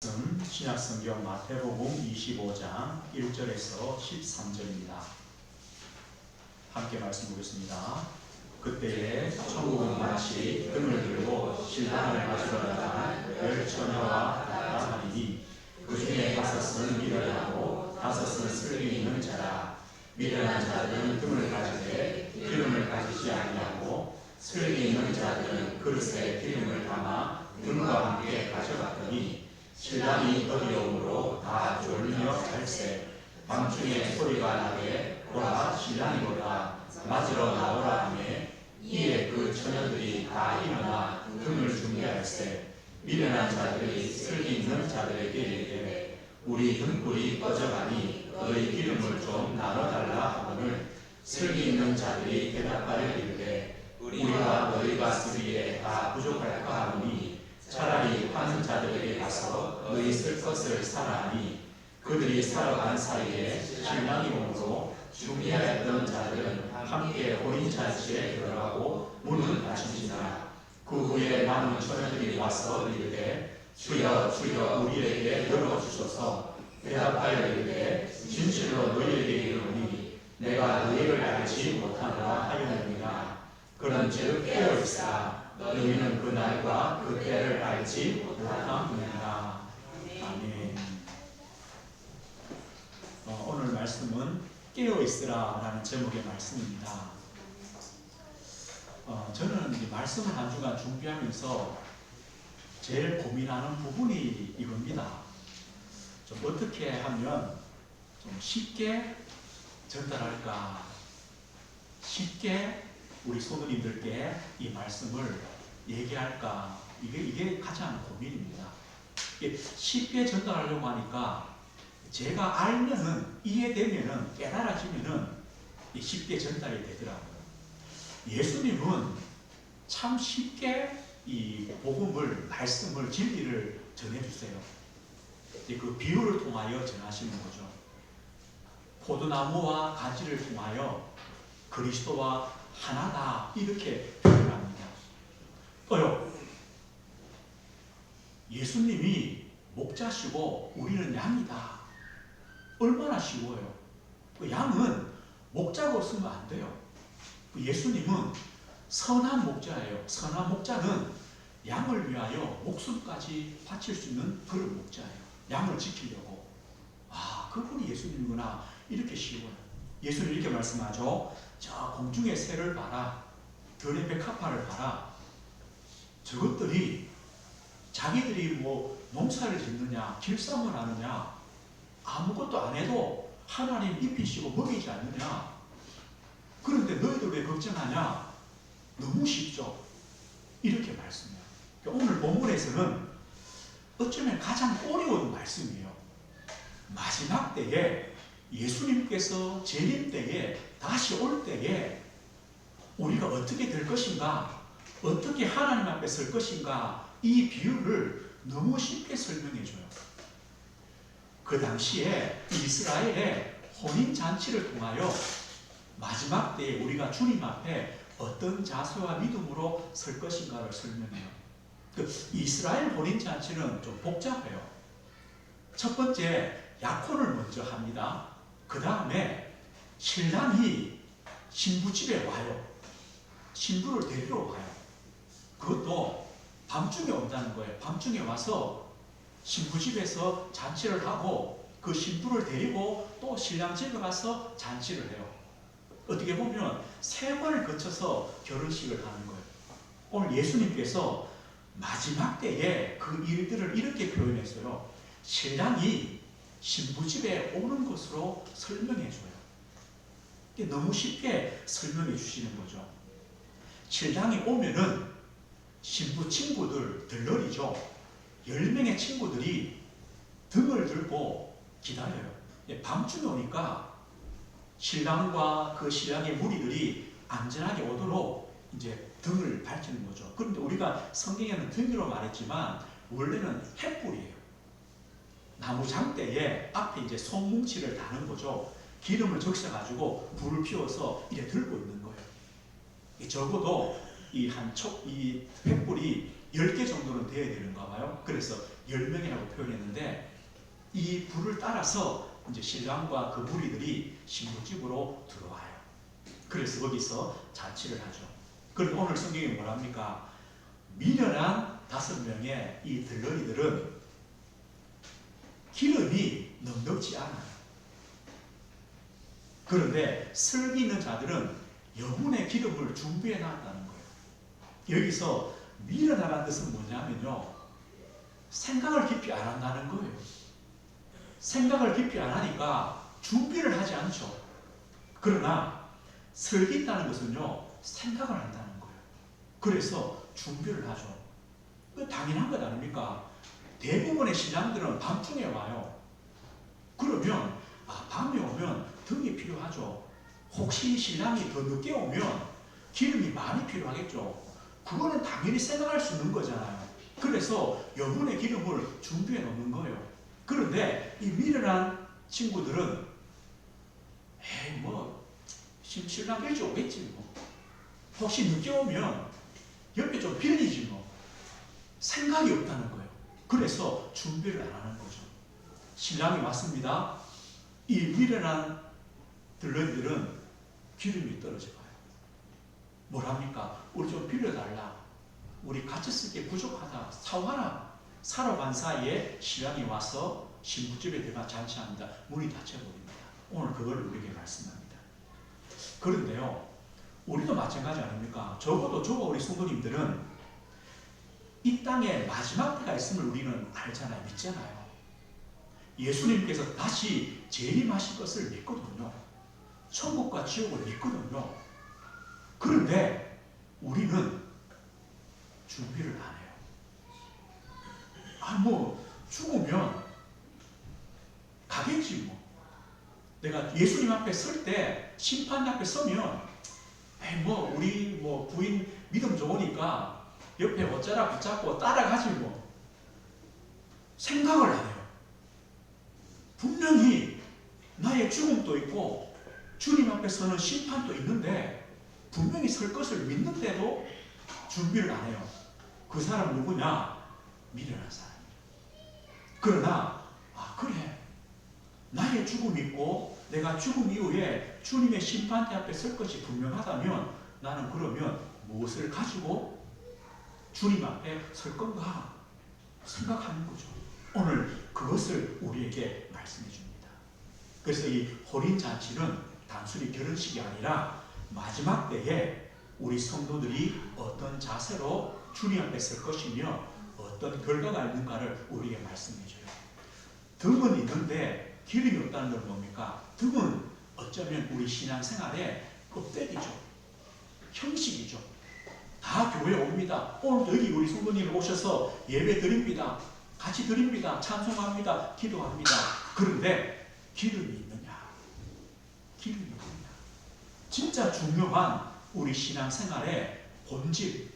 신약성경 마태복음 25장 1절에서 13절입니다. 함께 말씀 보겠습니다. 그때에 천국은 마치 금을 들고 신랑을 맞으러 나간 열 처녀와 같다 하리니 그 중에 5은 미련하고 5은 슬기 있는 자라. 미련한 자들은 금을 가지되 기름을 가지지 아니하고 슬기 있는 자들은 그릇에 기름을 담아 금과 함께 가져갔더니 신랑이 어디오므로 다 졸며 잘세. 밤중에 소리가 나게 보라 신랑이로다 맞으러 나오라 하매 이에 그 처녀들이 다 일어나 금을 준비할세. 미련한 자들이 슬기 있는 자들에게 이르되 우리 등불이 꺼져가니 너희 기름을 좀 나눠달라 하거늘 슬기 있는 자들이 대답하여 이르되 우리가 너희가 쓰기에 다 부족할까 하노니 차라리 파는 자들에게 가서 너희 쓸 것을 사라 하니 그들이 사러 간 사이에 신랑이 오므로 준비하였던 자들은 함께 혼인잔치에 들어가고 문을 닫힌지라. 그 후에 남은 처녀들이 와서 이르되 주여 주여 우리에게 열어주소서. 대답하여 이르되 진실로 너희에게 이르노니 내가 너희를 알지 못하노라 하였느니라. 그런즉 깨어있으라. 너희는 그 날과 그 때를 알지 못하느니라. 아멘. 오늘 말씀은 깨어있으라 라는 제목의 말씀입니다. 저는 이 말씀을 한 주간 준비하면서 제일 고민하는 부분이 이겁니다. 좀 어떻게 하면 좀 쉽게 전달할까, 쉽게 우리 성도님들께 이 말씀을 얘기할까, 이게 가장 고민입니다. 쉽게 전달하려고 하니까 제가 알면은, 이해되면은, 깨달아지면은 쉽게 전달이 되더라고요. 예수님은 참 쉽게 이 복음을, 말씀을, 진리를 전해주세요. 그 비유를 통하여 전하시는 거죠. 포도나무와 가지를 통하여 그리스도와 하나다, 이렇게 표현합니다. 예수님이 목자시고 우리는 양이다. 얼마나 쉬워요. 양은 목자로 쓰면 안 돼요. 예수님은 선한 목자예요. 선한 목자는 양을 위하여 목숨까지 바칠 수 있는 그런 목자예요. 양을 지키려고. 그분이 예수님이구나, 이렇게 쉬워요. 예수님 이렇게 말씀하죠. 저 공중의 새를 봐라, 들의 백합화를 봐라. 저것들이 자기들이 뭐 농사를 짓느냐, 길쌈을 하느냐, 아무것도 안 해도 하나님 입히시고 먹이지 않느냐. 그런데 너희들 왜 걱정하냐? 너무 쉽죠. 이렇게 말씀해요. 오늘 본문에서는 어쩌면 가장 어려운 말씀이에요. 마지막 때에 예수님께서 재림 때에, 다시 올 때에 우리가 어떻게 될 것인가, 어떻게 하나님 앞에 설 것인가, 이 비유를 너무 쉽게 설명해 줘요. 그 당시에 이스라엘의 혼인잔치를 통하여 마지막 때에 우리가 주님 앞에 어떤 자세와 믿음으로 설 것인가를 설명해요. 이스라엘 혼인잔치는 좀 복잡해요. 첫 번째, 약혼을 먼저 합니다. 그 다음에 신랑이 신부집에 와요. 신부를 데리러 와요. 그것도 밤중에 온다는 거예요. 밤중에 와서 신부집에서 잔치를 하고 그 신부를 데리고 또 신랑 집에 가서 잔치를 해요. 어떻게 보면 세 번을 거쳐서 결혼식을 하는 거예요. 오늘 예수님께서 마지막 때에 그 일들을 이렇게 표현했어요. 신랑이 신부집에 오는 것으로 설명해 줘요. 너무 쉽게 설명해 주시는 거죠. 신랑이 오면은 신부 친구들, 들러리죠. 10명의 친구들이 등을 들고 기다려요. 밤중에 오니까 신랑과 그 신랑의 무리들이 안전하게 오도록 이제 등을 밝히는 거죠. 그런데 우리가 성경에는 등이라고 말했지만 원래는 횃불이에요. 나무 장대에 앞에 이제 손뭉치를 다는 거죠. 기름을 적셔가지고 불을 피워서 이렇게 들고 있는 거예요. 적어도 이 횃불이 10개 정도는 돼야 되는가 봐요. 그래서 10명이라고 표현했는데 이 불을 따라서 이제 신랑과 그 무리들이 신부집으로 들어와요. 그래서 거기서 잔치를 하죠. 그럼 오늘 성경이 뭐랍니까? 미련한 5명의 이 들러리들은 기름이 넉넉지 않아요. 그런데 슬기 있는 자들은 영혼의 기름을 준비해 놨다는 거예요. 여기서 미련하다는 뜻은 뭐냐면요, 생각을 깊이 안 한다는 거예요. 생각을 깊이 안 하니까 준비를 하지 않죠. 그러나 슬기 있다는 것은요, 생각을 한다는 거예요. 그래서 준비를 하죠. 당연한 것 아닙니까? 대부분의 신앙들은 밤중에 와요. 그러면 밤에 오면 등이 필요하죠. 혹시 신랑이 더 늦게 오면 기름이 많이 필요하겠죠. 그거는 당연히 생각할 수 있는 거잖아요. 그래서 여분의 기름을 준비해 놓는 거예요. 그런데 이 미련한 친구들은 에이 뭐 신랑 일찍 오겠지 뭐. 혹시 늦게 오면 옆에 좀 빌리지 뭐. 생각이 없다는 거예요. 그래서 준비를 안 하는 거죠. 신랑이 왔습니다. 이 미련한 들러리들은 기름이 떨어져 가요. 뭐랍니까? 우리 좀 빌려달라. 우리 같이 쓰기에 부족하다. 사와라. 사러 간 사이에 신랑이 와서 신부집에 들어가 잔치합니다. 문이 닫혀버립니다. 오늘 그걸 우리에게 말씀합니다. 그런데요, 우리도 마찬가지 아닙니까? 적어도 우리 성도님들은 이 땅에 마지막 때가 있음을 우리는 알잖아요. 믿잖아요. 예수님께서 다시 재림하실 것을 믿거든요. 천국과 지옥을 믿거든요. 그런데 우리는 준비를 안 해요. 뭐 죽으면 가겠지 뭐. 내가 예수님 앞에 설 때, 심판 앞에 서면 우리 부인 믿음 좋으니까 옆에 어쩌라 붙잡고 따라가지 뭐. 생각을 안 해요. 분명히 나의 죽음도 있고 주님 앞에 서는 심판도 있는데 분명히 설 것을 믿는데도 준비를 안 해요. 그 사람 누구냐? 미련한 사람이에요. 그러나 그래, 나의 죽음이 있고 내가 죽음 이후에 주님의 심판대 앞에 설 것이 분명하다면 나는 그러면 무엇을 가지고 주님 앞에 설 건가 생각하는 거죠. 오늘 그것을 우리에게 말씀해 줍니다. 그래서 이 호린잔치는 단순히 결혼식이 아니라 마지막 때에 우리 성도들이 어떤 자세로 주님 앞에 설 것이며 어떤 결과가 있는가를 우리에게 말씀해 줘요. 등은 있는데 기름이 없다는 건 뭡니까? 등은 어쩌면 우리 신앙생활의 껍데기죠. 형식이죠. 다 교회 옵니다. 오늘도 여기 우리 성도님이 오셔서 예배 드립니다. 같이 드립니다. 찬송합니다. 기도합니다. 그런데 기름이 있느냐? 기름이 있느냐? 진짜 중요한 우리 신앙생활의 본질,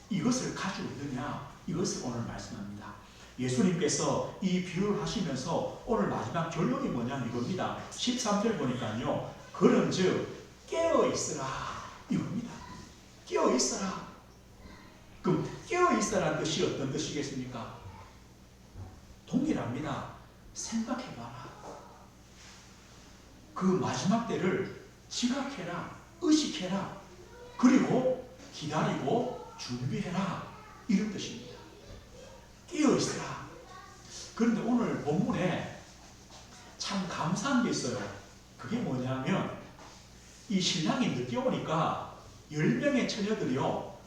이것을 가지고 있느냐? 이것을 오늘 말씀합니다. 예수님께서 이 비유를 하시면서 오늘 마지막 결론이 뭐냐면 이겁니다. 13절 보니까요. 그런즉 깨어있으라 이겁니다. 깨어있어라. 그럼 깨어있어라는 뜻이 어떤 뜻이겠습니까? 동일합니다. 생각해봐라. 그 마지막 때를 지각해라. 의식해라. 그리고 기다리고 준비해라. 이런 뜻입니다. 깨어있어라. 그런데 오늘 본문에 참 감사한 게 있어요. 그게 뭐냐면 이 신랑이 늦게 오니까 10명의 처녀들이요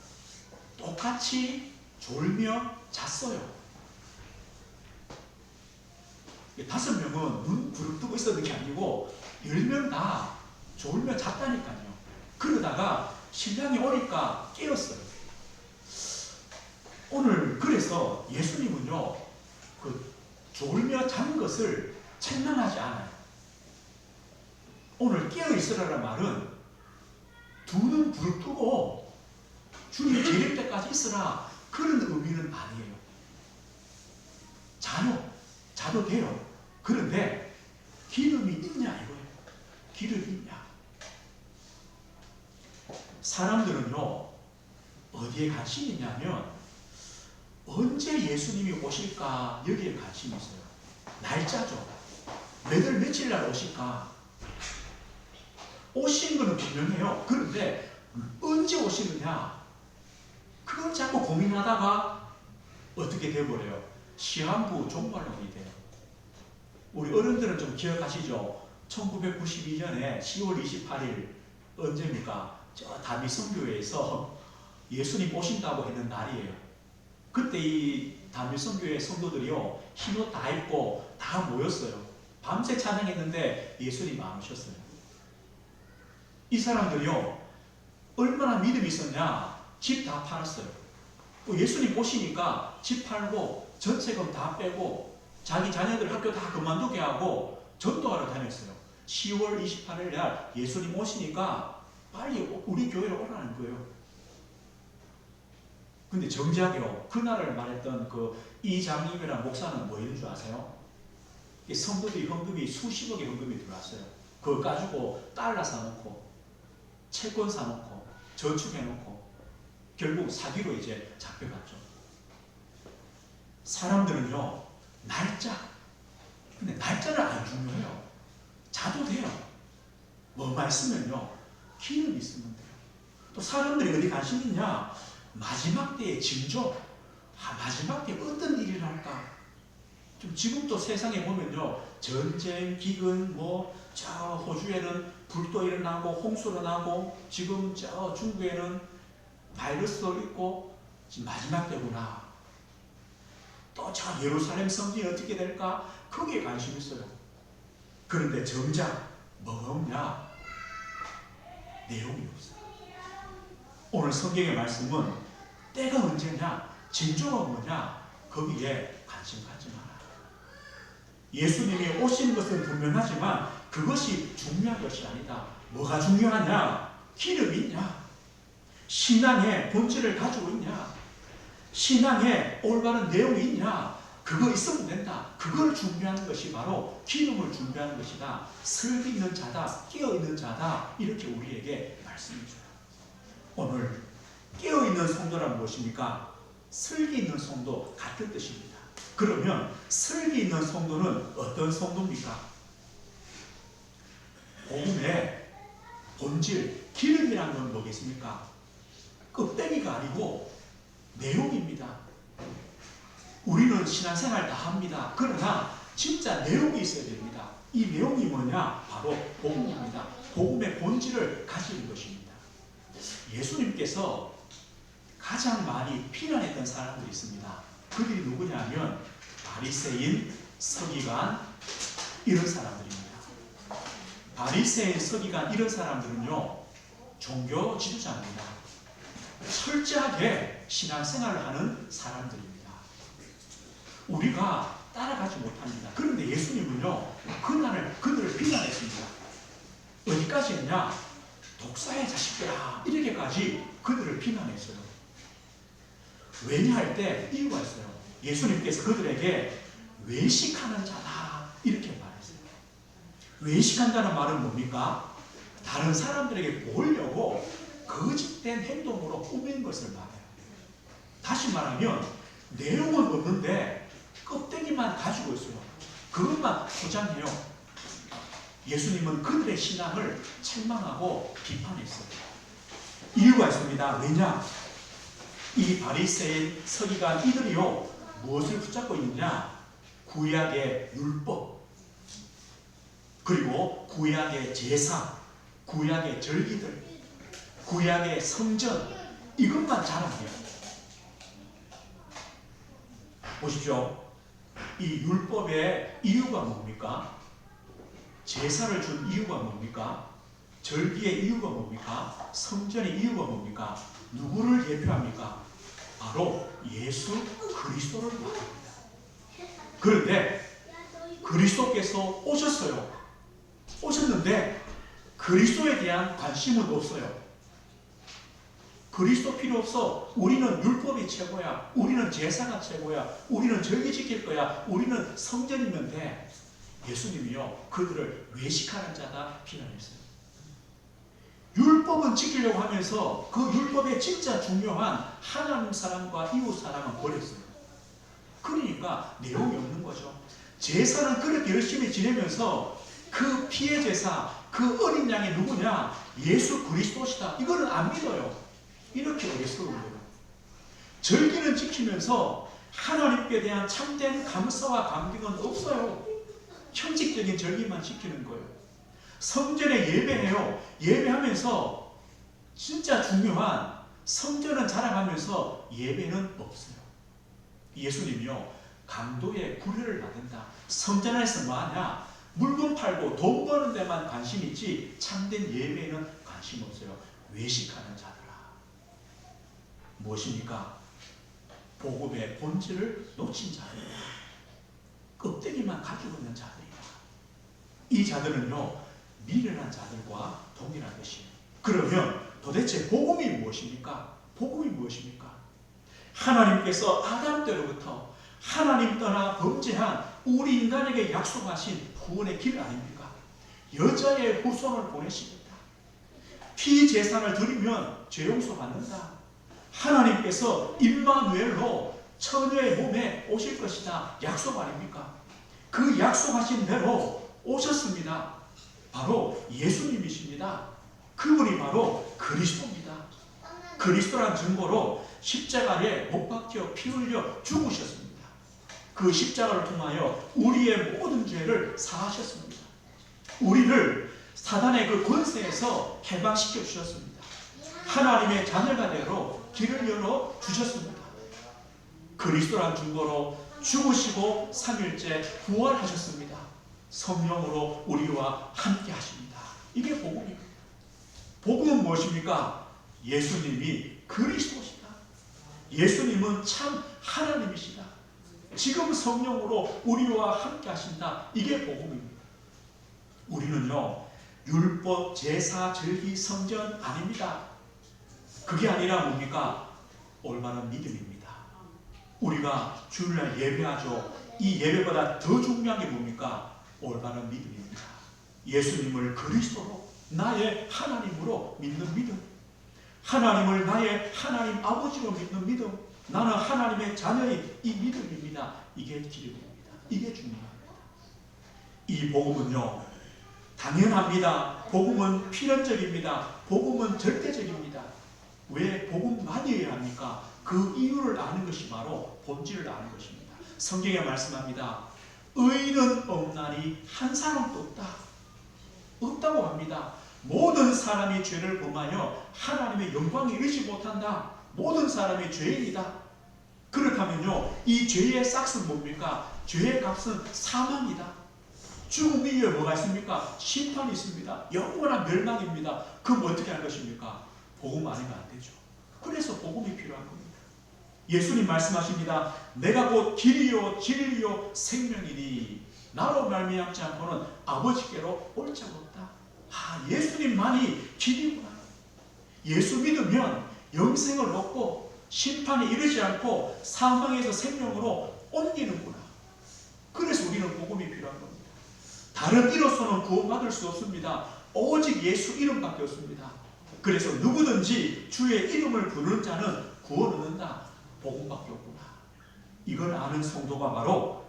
똑같이 졸며 잤어요. 5명은 눈 부릅뜨고 있었던 게 아니고 10명 다 졸며 잤다니까요. 그러다가 신랑이 오니까 깨었어요. 오늘 그래서 예수님은요 그 졸며 잔 것을 책망하지 않아요. 오늘 깨어있으라는 말은 두 눈 부릅뜨고 주님 재림 때까지 있으라 그런 의미는 아니에요. 자도 돼요. 그런데 기름이 있냐 이거예요. 기름이 있냐. 사람들은요 어디에 관심이 있냐면 언제 예수님이 오실까 여기에 관심이 있어요. 날짜죠. 몇월 며칠 날 오실까. 오신 거는 분명해요. 그런데 언제 오시느냐, 그걸 자꾸 고민하다가 어떻게 돼버려요? 시한부 종말론이 돼요. 우리 어른들은 좀 기억하시죠? 1992년에 10월 28일 언제입니까? 저 다미 선교회에서 예수님 오신다고 했는 날이에요. 그때 이 다미 선교회 성도들이요, 흰옷 다 입고 다 모였어요. 밤새 찬양했는데 예수님 안 오셨어요. 이 사람들이요, 얼마나 믿음이 있었냐? 집 다 팔았어요. 예수님 오시니까 집 팔고 전세금 다 빼고 자기 자녀들 학교 다 그만두게 하고 전도하러 다녔어요. 10월 28일 날 예수님 오시니까 빨리 우리 교회로 오라는 거예요. 근데 정작요, 그날을 말했던 그 이장님이라는 목사는 뭐 이런 줄 아세요? 성도들이 헌금이 수십억의 헌금이 들어왔어요. 그거 가지고 달러 사놓고 채권 사놓고 저축해놓고 결국 사기로 이제 잡혀갔죠. 사람들은요, 날짜. 근데 날짜는 안 중요해요. 자도 돼요. 뭐만 있으면요, 기름 있으면 돼요. 또 사람들이 어디 관심 있냐? 마지막 때의 징조. 마지막 때 어떤 일이 날까? 좀 지금도 세상에 보면요, 전쟁, 기근, 저 호주에는 불도 일어나고 홍수도 나고 지금 저 중국에는 바이러스도 있고 지금 마지막 때구나. 또 저 예루살렘 성전이 어떻게 될까? 거기에 관심 있어요. 그런데 정작 뭐가 없냐? 내용이 없어요. 오늘 성경의 말씀은 때가 언제냐? 징조가 뭐냐? 거기에 관심 갖지 마라. 예수님이 오신 것은 분명하지만 그것이 중요한 것이 아니다. 뭐가 중요하냐? 기름이 있냐? 신앙의 본질을 가지고 있냐? 신앙에 올바른 내용이 있냐? 그거 있으면 된다. 그걸 준비하는 것이 바로 기름을 준비하는 것이다. 설기 있는 자다, 깨어있는 자다, 이렇게 우리에게 말씀해 줘요. 오늘 깨어있는 성도란 무엇입니까? 설기 있는 성도 같은 뜻입니다. 그러면 설기 있는 성도는 어떤 성도입니까? 복음의 본질, 기름이라는 건 뭐겠습니까? 껍데기가 아니고 내용입니다. 우리는 신앙생활 다 합니다. 그러나 진짜 내용이 있어야 됩니다. 이 내용이 뭐냐? 바로 복음입니다. 복음의 본질을 가지는 것입니다. 예수님께서 가장 많이 비난했던 사람들이 있습니다. 그들이 누구냐면 바리새인, 서기관, 이런 사람들입니다. 바리새인, 서기관, 이런 사람들은요, 종교 지도자입니다. 철저하게 신앙생활을 하는 사람들입니다. 우리가 따라가지 못합니다. 그런데 예수님은요, 그들을 비난했습니다. 어디까지 했냐? 독사의 자식들아, 이렇게까지 그들을 비난했어요. 왜냐할 때 이유가 있어요. 예수님께서 그들에게 외식하는 자다, 이렇게 말했어요. 외식한다는 말은 뭡니까? 다른 사람들에게 보이려고 거짓된 행동으로 꾸민 것을 말해요. 다시 말하면 내용은 없는데 껍데기만 가지고 있어요. 그것만 포장해요. 예수님은 그들의 신앙을 책망하고 비판했어요. 이유가 있습니다. 왜냐? 이 바리새인, 서기관 이들이요, 무엇을 붙잡고 있느냐? 구약의 율법, 그리고 구약의 제사, 구약의 절기들, 구약의 성전, 이것만 자랑해요. 보십시오. 이 율법의 이유가 뭡니까? 제사를 준 이유가 뭡니까? 절기의 이유가 뭡니까? 성전의 이유가 뭡니까? 누구를 대표합니까? 바로 예수 그리스도를 말합니다. 그런데 그리스도께서 오셨어요. 오셨는데 그리스도에 대한 관심은 없어요. 그리스도 필요 없어. 우리는 율법이 최고야. 우리는 제사가 최고야. 우리는 절기 지킬 거야. 우리는 성전이면 돼. 예수님이요, 그들을 외식하는 자다 비난했어요. 율법은 지키려고 하면서 그 율법에 진짜 중요한 하나님 사랑과 이웃 사랑은 버렸어요. 그러니까 내용이 없는 거죠. 제사는 그렇게 열심히 지내면서 그 피의 제사, 그 어린 양이 누구냐? 예수 그리스도시다. 이거는 안 믿어요. 이렇게 어리석은 거예요. 절기는 지키면서 하나님께 대한 참된 감사와 감격은 없어요. 형식적인 절기만 지키는 거예요. 성전에 예배해요. 예배하면서 진짜 중요한 성전은 자랑하면서 예배는 없어요. 예수님이요, 강도의 구례를 받는다. 성전 안에서 뭐하냐? 물건 팔고 돈 버는 데만 관심 있지 참된 예배에는 관심 없어요. 외식하는 자들아. 무엇입니까? 복음의 본질을 놓친 자들이다. 껍데기만 가지고 있는 자들이다. 이 자들은요, 미련한 자들과 동일한 것이에요. 그러면 도대체 복음이 무엇입니까? 복음이 무엇입니까? 하나님께서 아담 때로부터 하나님 떠나 범죄한 우리 인간에게 약속하신 구원의 길 아닙니까? 여자의 후손을 보내십니다. 피제사를 드리면 죄 용서 받는다. 하나님께서 임마누엘로 처녀의 몸에 오실 것이다. 약속 아닙니까? 그 약속하신 대로 오셨습니다. 바로 예수님이십니다. 그분이 바로 그리스도입니다. 그리스도란 증거로 십자가에 못 박혀 피 흘려 죽으셨습니다. 그 십자가를 통하여 우리의 모든 죄를 사하셨습니다. 우리를 사단의 그 권세에서 해방시켜 주셨습니다. 하나님의 자녀가 되도록 길을 열어 주셨습니다. 그리스도란 증거로 죽으시고 3일째 부활하셨습니다. 성령으로 우리와 함께 하십니다. 이게 복음입니다. 복음은 무엇입니까? 예수님이 그리스도시다. 예수님은 참 하나님이시다. 지금 성령으로 우리와 함께 하신다. 이게 복음입니다. 우리는요, 율법, 제사, 절기, 성전 아닙니다. 그게 아니라 뭡니까? 올바른 믿음입니다. 우리가 주일날 예배하죠. 이 예배보다 더 중요한 게 뭡니까? 올바른 믿음입니다. 예수님을 그리스도로 나의 하나님으로 믿는 믿음, 하나님을 나의 하나님 아버지로 믿는 믿음, 나는 하나님의 자녀인 이 믿음입니다. 이게 기름입니다. 이게 중요합니다. 이 복음은요, 당연합니다. 복음은 필연적입니다. 복음은 절대적입니다. 왜 복음만이어야 합니까? 그 이유를 아는 것이 바로 본질을 아는 것입니다. 성경에 말씀합니다. 의인은 없나니 한 사람도 없다. 없다고 합니다. 모든 사람이 죄를 범하여 하나님의 영광에 이르지 못한다. 모든 사람이 죄인이다. 그렇다면요, 이 죄의 싹은 뭡니까? 죄의 값은 사망이다. 죽음 이후에 뭐가 있습니까? 심판이 있습니다. 영원한 멸망입니다. 그럼 어떻게 할 것입니까? 복음 아니면 안 되죠. 그래서 복음이 필요한 겁니다. 예수님 말씀하십니다. 내가 곧 길이요 진리요 생명이니 나로 말미암지 않고는 아버지께로 올 자가 없다. 예수님만이 길이구나. 예수 믿으면 영생을 얻고 심판이 이르지 않고 사망에서 생명으로 옮기는구나. 그래서 우리는 복음이 필요한 겁니다. 다른 이로서는 구원받을 수 없습니다. 오직 예수 이름밖에 없습니다. 그래서 누구든지 주의 이름을 부르는 자는 구원 얻는다. 복음밖에 없구나. 이걸 아는 성도가 바로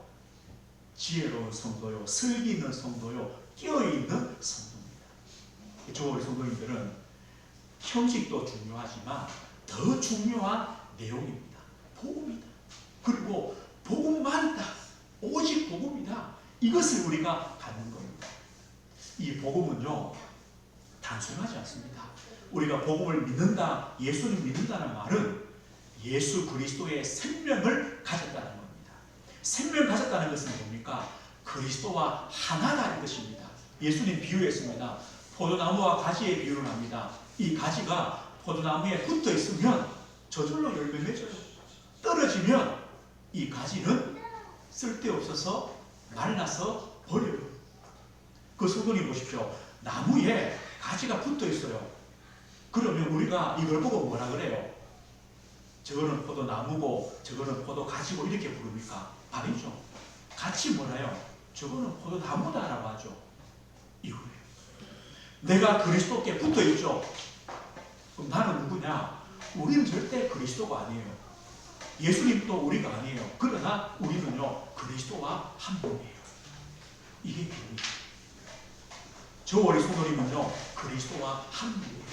지혜로운 성도요, 슬기 있는 성도요, 끼어있는 성도입니다. 저 우리 성도님들은 형식도 중요하지만 더 중요한 내용입니다. 복음이다. 그리고 복음만이다. 오직 복음이다. 이것을 우리가 갖는 겁니다. 이 복음은요, 단순하지 않습니다. 우리가 복음을 믿는다, 예수를 믿는다는 말은 예수 그리스도의 생명을 가졌다는 겁니다. 생명 가졌다는 것은 뭡니까? 그리스도와 하나가 것입니다. 예수님 비유했습니다. 포도나무와 가지의 비유를 합니다. 이 가지가 포도나무에 붙어 있으면 저절로 열매 맺어요. 떨어지면 이 가지는 쓸데없어서 말라서 버려요. 그 성도님 보십시오. 나무에 가지가 붙어 있어요. 그러면 우리가 이걸 보고 뭐라 그래요? 저거는 포도나무고 저거는 포도가지고 이렇게 부릅니까? 아니죠. 같이 뭐라요? 저거는 포도나무다라고 하죠. 이거예요. 내가 그리스도께 붙어 있죠. 그럼 나는 누구냐? 우리는 절대 그리스도가 아니에요. 예수님도 우리가 아니에요. 그러나 우리는요, 그리스도와 한 몸이에요. 이게 교회입니다. 저와 우리 성도님은요, 그리스도와 한 몸이에요.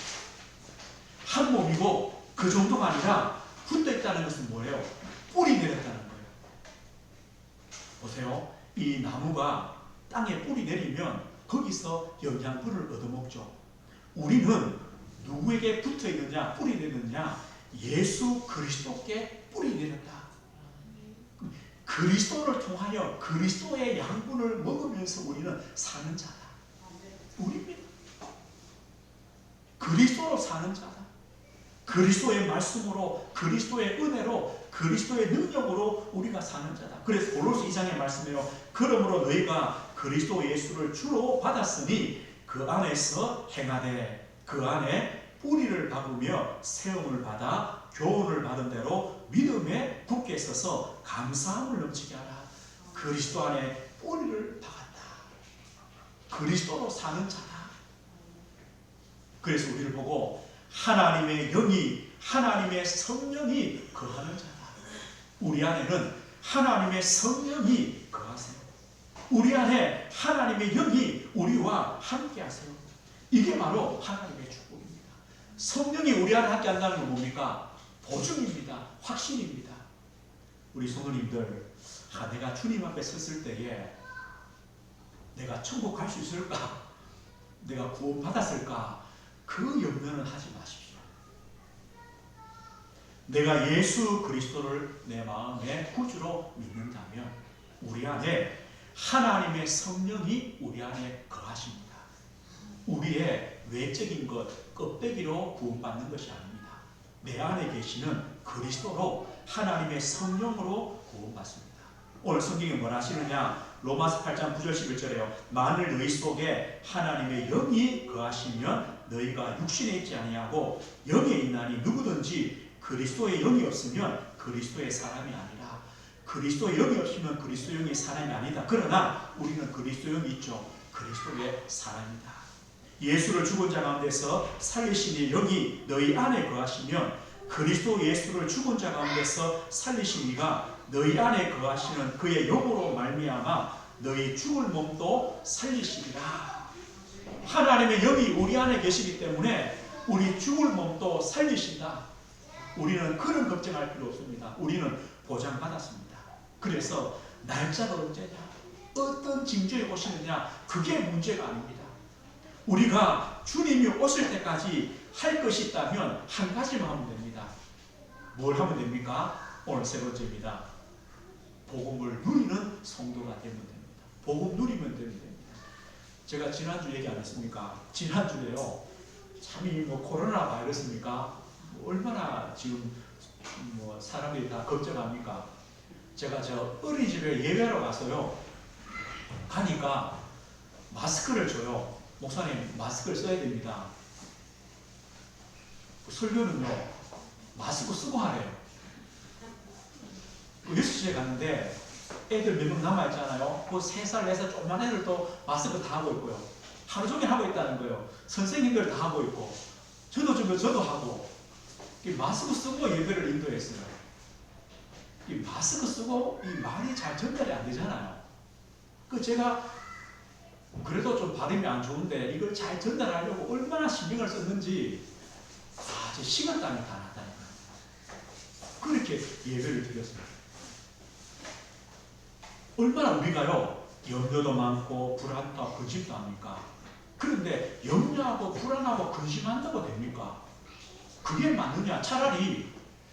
한 몸이고, 그 정도가 아니라 붙어 있다는 것은 뭐예요? 뿌리 내렸다는 거예요. 보세요. 이 나무가 땅에 뿌리 내리면 거기서 영양분을 얻어먹죠. 우리는 누구에게 붙어 있느냐, 뿌리 내렸느냐? 예수 그리스도께 뿌리 내렸다. 그리스도를 통하여 그리스도의 양분을 먹으면서 우리는 사는 자다. 우리입니다. 그리스도로 사는 자다. 그리스도의 말씀으로, 그리스도의 은혜로, 그리스도의 능력으로 우리가 사는 자다. 그래서 골로새 2장의 말씀이에요. 그러므로 너희가 그리스도 예수를 주로 받았으니 그 안에서 행하되 그 안에 뿌리를 박으며 세움을 받아 교훈을 받은 대로 믿음에 굳게 서서 감사함을 넘치게 하라. 그리스도 안에 뿌리를 박았다. 그리스도로 사는 자다. 그래서 우리를 보고 하나님의 영이, 하나님의 성령이 거하는 자다. 우리 안에는 하나님의 성령이 거하세요. 우리 안에 하나님의 영이 우리와 함께 하세요. 이게 바로 하나님의 축복입니다. 성령이 우리 안에 함께 한다는 건 뭡니까? 보증입니다. 확신입니다. 우리 성도님들, 내가 주님 앞에 섰을 때에 내가 천국 갈 수 있을까? 내가 구원 받았을까? 그 염려는 하지 마십시오. 내가 예수 그리스도를 내 마음의 구주로 믿는다면 우리 안에 하나님의 성령이 우리 안에 거하십니다. 우리의 외적인 것, 껍데기로 구원받는 것이 아닙니다. 내 안에 계시는 그리스도로 하나님의 성령으로 구원받습니다. 오늘 성경이 뭐라 하시느냐? 로마서 8장 9절 11절에요. 만일 너희 속에 하나님의 영이 거하시면 너희가 육신에 있지 아니하고 영에 있나니 누구든지 그리스도의 영이 없으면 그리스도의 사람이 아니라. 그리스도의 영이 없으면 그리스도의 영이 사람이 아니다. 그러나 우리는 그리스도의 영이 있죠. 그리스도의 사람이다. 예수를 죽은 자 가운데서 살리신 영이 너희 안에 거하시면 그리스도 예수를 죽은 자 가운데서 살리신 이가 너희 안에 거하시는 그의 영으로 말미암아 너희 죽을 몸도 살리시리라. 하나님의 영이 우리 안에 계시기 때문에 우리 죽을 몸도 살리신다. 우리는 그런 걱정할 필요 없습니다. 우리는 보장받았습니다. 그래서 날짜가 언제냐, 어떤 징조에 오시느냐, 그게 문제가 아닙니다. 우리가 주님이 오실 때까지 할 것이 있다면 한 가지만 하면 됩니다. 뭘 하면 됩니까? 오늘 세 번째입니다. 복음을 누리는 성도가 되면 됩니다. 복음 누리면 됩니다. 제가 지난주 얘기 안 했습니까? 지난주에요. 참이 코로나 바이러스입니까? 얼마나 지금 사람들이 다 걱정합니까? 제가 저 어린이집에 예배하러 가서요. 가니까 마스크를 줘요. 목사님 마스크를 써야 됩니다. 설교는요. 마스크 쓰고 하래요. 6시에 갔는데 애들 몇 명 남아있잖아요. 그 3살, 4살 조그만 애들도 마스크 다 하고 있고요. 하루 종일 하고 있다는 거예요. 선생님들 다 하고 있고 저도 하고 마스크 쓰고 예배를 인도했어요. 이 마스크 쓰고 이 말이 잘 전달이 안 되잖아요. 제가 그래도 좀 발음이 안 좋은데 이걸 잘 전달하려고 얼마나 신경을 썼는지 제 시간당이 다 났다니까요. 그렇게 예배를 드렸습니다. 얼마나 우리가요 염려도 많고 불안도 근심도 합니까? 그런데 염려하고 불안하고 근심한다고 됩니까? 그게 맞느냐? 차라리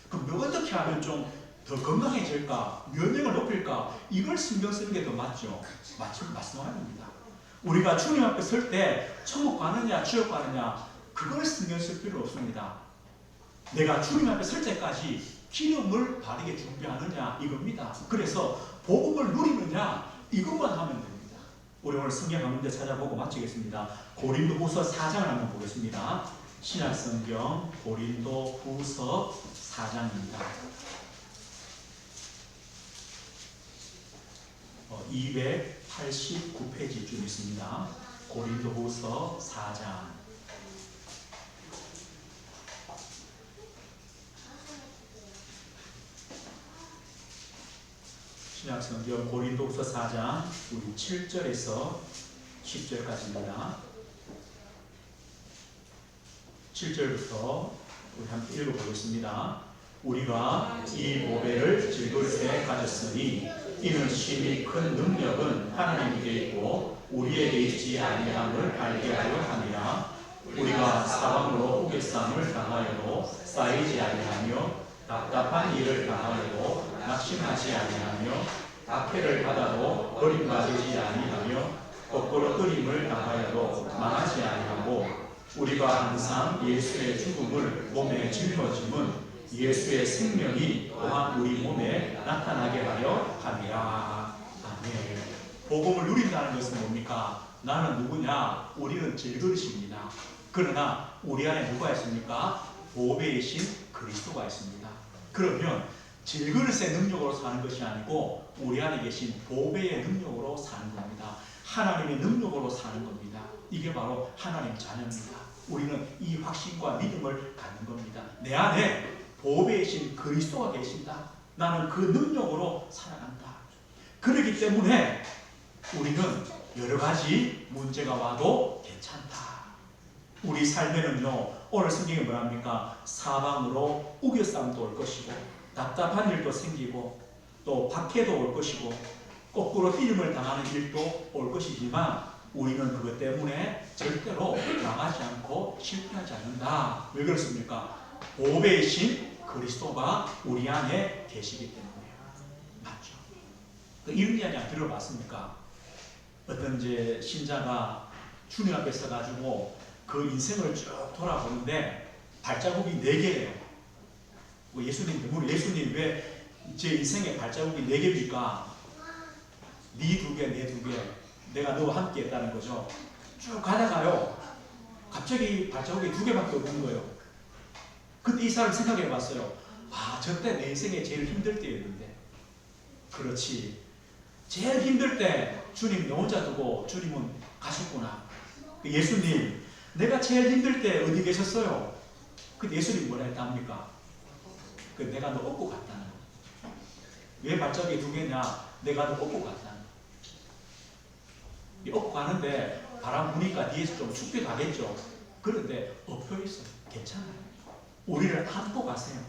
그럼 어떻게 하면 좀 더 건강해질까? 면역을 높일까? 이걸 신경 쓰는 게 더 맞죠? 말씀합니다. 우리가 주님 앞에 설 때 천국 가느냐 지옥 가느냐 그걸 신경 쓸 필요 없습니다. 내가 주님 앞에 설 때까지 기름을 바르게 준비하느냐 이겁니다. 그래서 복음을 누리느냐 이것만 하면 됩니다. 우리 오늘 성경 한 군데 찾아보고 마치겠습니다. 고린도후서 4장을 한번 보겠습니다. 신약성경 고린도후서 4장입니다. 289페이지쯤 있습니다. 고린도후서 4장. 신약성경 고린도후서 4장 우리 7절에서 10절까지입니다. 7절부터 우리 함께 읽어보겠습니다. 우리가 이 보배를 질그릇에 가졌으니 이는 심히 큰 능력은 하나님께 있고 우리에게 있지 아니함을 알게 하려 함이라. 우리가 사방으로 우겨쌈을 당하여도 쌓이지 아니하며 답답한 일을 당하여도 낙심하지 아니하며 박해를 받아도 버림받지 아니하며 거꾸로 끓임을 당하여도 망하지 아니하고 우리가 항상 예수의 죽음을 몸에 짊어짐은 예수의 생명이 또한 우리 몸에 나타나게 하려 함이라. 아멘. 복음을 누린다는 것은 뭡니까? 나는 누구냐? 우리는 질그릇입니다. 그러나 우리 안에 누가 있습니까? 보배이신 그리스도가 있습니다. 그러면 질그릇의 능력으로 사는 것이 아니고 우리 안에 계신 보배의 능력으로 사는 겁니다. 하나님의 능력으로 사는 겁니다. 이게 바로 하나님 자녀입니다. 우리는 이 확신과 믿음을 갖는 겁니다. 내 안에 보배이신 그리스도가 계신다. 나는 그 능력으로 살아간다. 그렇기 때문에 우리는 여러 가지 문제가 와도 괜찮다. 우리 삶에는요, 오늘 성경에 뭐랍니까? 사방으로 우겨쌈도 올 것이고 답답한 일도 생기고 또 박해도 올 것이고 거꾸로 휘름을 당하는 일도 올 것이지만 우리는 그것 때문에 절대로 망하지 않고 실패하지 않는다. 왜 그렇습니까? 보배이신 그리스도가 우리 안에 계시기 때문에. 맞죠? 이런 이야기 안 들어봤습니까? 어떤 이제 신자가 주님 앞에 서가지고 그 인생을 쭉 돌아보는데 발자국이 4개예요. 예수님 왜 제 인생에 발자국이 4개입니까? 네 2개, 내 2개. 내가 너와 함께 했다는 거죠. 쭉 가다가요, 갑자기 발자국이 2개밖에 없는 거예요. 그때 이 사람 생각해 봤어요. 아, 저때 내 인생에 제일 힘들 때였는데. 그렇지. 제일 힘들 때 주님 너 혼자 두고 주님은 가셨구나. 예수님, 내가 제일 힘들 때 어디 계셨어요? 근데 예수님 뭐라 했답니까? 내가 너 업고 갔다는 거. 왜 발자국이 2개냐? 내가 너 업고 갔다는 거. 업고 가는데 바람 부니까 뒤에서 좀 춥기도 하겠죠. 그런데 엎여 있어요. 괜찮아요. 우리를 안고 가세요.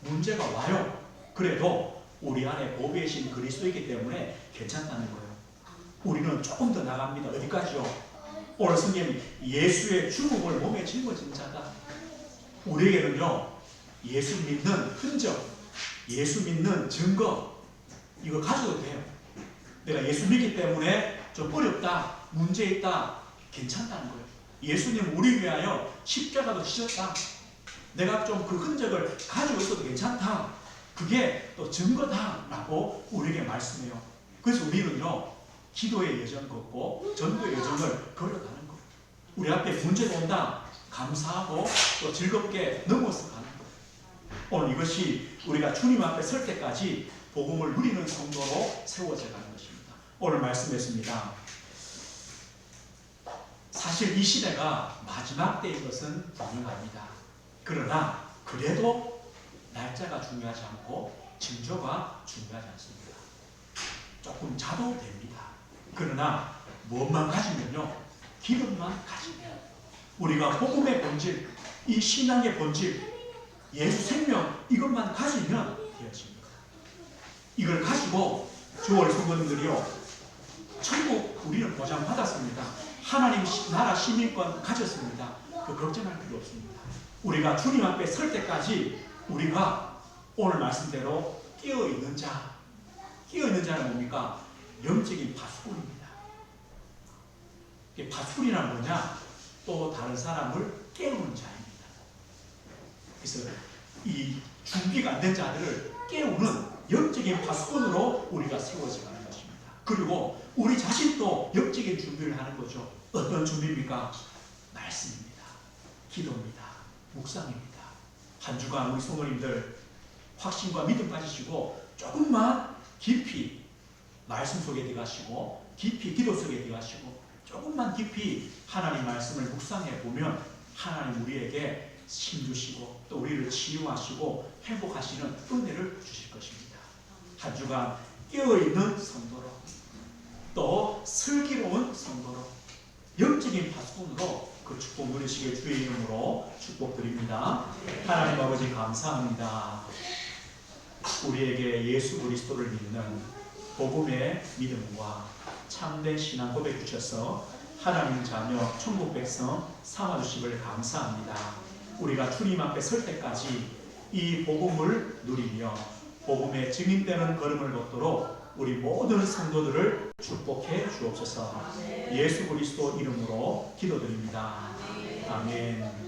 문제가 와요. 그래도 우리 안에 보배이신 그리스도이기 때문에 괜찮다는 거예요. 우리는 조금 더 나갑니다. 어디까지요? 오늘 성경이 예수의 죽음을 몸에 짊어진 자다. 우리에게는요, 예수 믿는 흔적, 예수 믿는 증거, 이거 가져도 돼요. 내가 예수 믿기 때문에 좀 어렵다, 문제 있다, 괜찮다는 거예요. 예수님 우리 위하여 십자가도 지셨다. 내가 좀 그 흔적을 가지고 있어도 괜찮다. 그게 또 증거다라고 우리에게 말씀해요. 그래서 우리는요, 기도의 여정 걷고 전도의 여정을 걸어가는 거예요. 우리 앞에 문제가 온다, 감사하고 또 즐겁게 넘어서 가는 거예요. 오늘 이것이 우리가 주님 앞에 설 때까지 복음을 누리는 성도로 세워져 가는 것입니다. 오늘 말씀했습니다. 사실 이 시대가 마지막 때인 것은 분명합니다. 그러나 그래도 날짜가 중요하지 않고 징조가 중요하지 않습니다. 조금 자도 됩니다. 그러나 무엇만 가지면요, 기름만 가지면 우리가 복음의 본질, 이 신앙의 본질, 예수 생명, 이것만 가지면 되어집니다. 이걸 가지고 주월 성도님들이요, 천국 우리는 보장받았습니다. 하나님 나라 시민권 가졌습니다. 그 걱정할 필요 없습니다. 우리가 주님 앞에 설 때까지 우리가 오늘 말씀대로 깨어있는 자, 깨어있는 자는 뭡니까? 영적인 파수꾼입니다. 파수꾼이란 뭐냐? 또 다른 사람을 깨우는 자입니다. 그래서 이 준비가 안 된 자들을 깨우는 영적인 파수꾼으로 우리가 세워져 가는 것입니다. 그리고 우리 자신도 영적인 준비를 하는 거죠. 어떤 준비입니까? 말씀입니다. 기도입니다. 묵상입니다. 한 주간 우리 성도님들 확신과 믿음 가지시고 조금만 깊이 말씀 속에 들어가시고 깊이 기도 속에 들어가시고 조금만 깊이 하나님 말씀을 묵상해 보면 하나님 우리에게 힘 주시고 또 우리를 치유하시고 회복하시는 은혜를 주실 것입니다. 한 주간 깨어있는 성도로, 또 슬기로운 성도로, 영적인 파수꾼으로 그 축복 누리시길 주의 이름으로 축복드립니다. 하나님 아버지 감사합니다. 우리에게 예수 그리스도를 믿는 복음의 믿음과 참된 신앙 고백 주셔서 하나님 자녀 천국 백성 삼아주심을 감사합니다. 우리가 주님 앞에 설 때까지 이 복음을 누리며 복음의 증인되는 걸음을 걷도록 우리 모든 성도들을 축복해 주옵소서. 예수 그리스도 이름으로 기도드립니다. 아멘.